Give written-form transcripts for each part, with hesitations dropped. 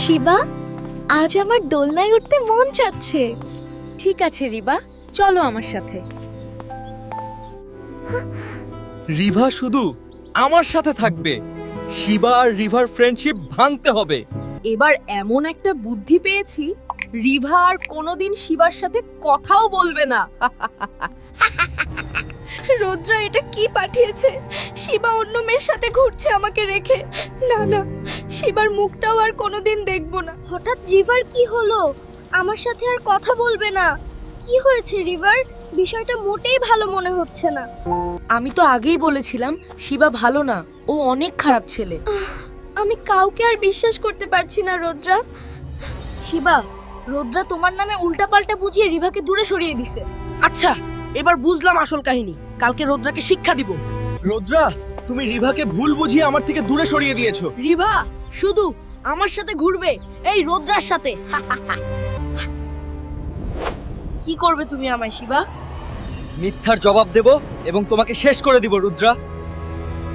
শিবা, আজ আমার দোলনায় উঠতে মন চাচ্ছে। ঠিক আছে রিবা, চলো আমার সাথে। রিভা শুধু আমার সাথে থাকবে। শিবা আর রিভার ফ্রেন্ডশিপ ভাঙতে হবে। এবার এমন একটা বুদ্ধি পেয়েছি, রিভা আর কোনোদিন শিবার সাথে কথাও বলবে না। রুদ্রা এটা কি পাঠিয়েছে? শিবা অন্য মেয়ের সাথে ঘুরছে আমাকে রেখে। না না, শিবার মুখটাও আর কোনোদিন দেখবো না। হঠাৎ রিভার কি হলো? আমার সাথে আর কথা বলবে না? কি হয়েছে রিভার? বিষয়টা মোটেই ভালো মনে হচ্ছে না। আমি তো আগেই বলেছিলাম শিবা ভালো না, ও অনেক খারাপ ছেলে। আমি কাউকে আর বিশ্বাস করতে পারছি না রুদ্রা। শিবা, রুদ্রা তোমার নামে উল্টাপাল্টা বুঝিয়ে রিভাকে দূরে সরিয়ে দিছে। আচ্ছা, এবার বুঝলাম আসল কাহিনী। কালকে রোদ্রাকে শিক্ষা দিব। রুদ্রা, তুমি রিভাকে ভুল বুঝিয়ে আমার থেকে দূরে সরিয়ে দিয়েছো। রিভা শুধু আমার সাথে ঘুরবে, এই রোদ্রার সাথে। কি করবে তুমি আমায় শিবা? মিথ্যার জবাব দেব এবং তোমাকে শেষ করে দিব রুদ্রা।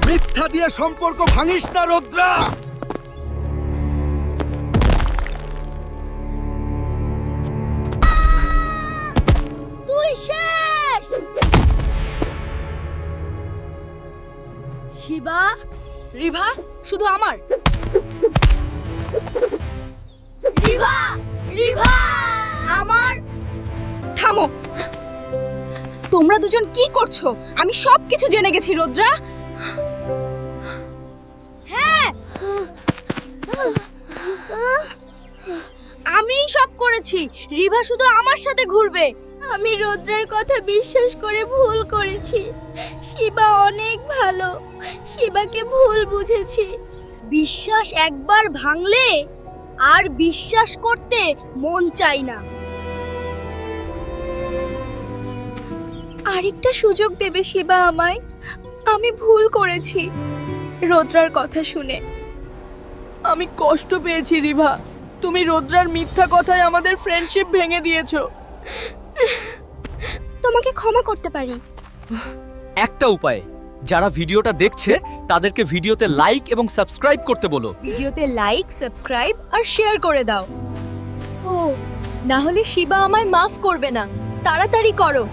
মিথ্যা দিয়ে সম্পর্ক ভাঙিস না রুদ্রা। তুই শেষ। শিবা, রিভা শুধু আমার। রিভা, রিভা আমার। থামো, তোমরা দুজন কি করছো? আমি সবকিছু জেনে গেছি রোদ্রা। হ্যাঁ, আমিই সব করেছি। রিভা শুধু আমার সাথে ঘুরবে। আমি রুদ্রের কথা বিশ্বাস করে ভুল করেছি। শিবা অনেক ভালো, শিবাকে ভুল বুঝেছি। বিশ্বাস একবার ভাঙলে আর বিশ্বাস করতে মন চাই না। আরেকটা সুযোগ দেবে শিবা আমায়? আমি ভুল করেছি রুদ্রার কথা শুনে। আমি কষ্ট পেয়েছি রিভা। তুমি রোদ্রার মিথ্যা কথায় আমাদের ফ্রেন্ডশিপ ভেঙে দিয়েছো। তোমাকে ক্ষমা করতে পারি। একটা উপায়, যারা ভিডিওটা দেখছে তাদেরকে ভিডিওতে লাইক এবং সাবস্ক্রাইব করতে বলো। ভিডিওতে লাইক, সাবস্ক্রাইব আর শেয়ার করে দাও। ও, না হলে শিবা আমায় মাফ করবে না। তাড়াতাড়ি করো।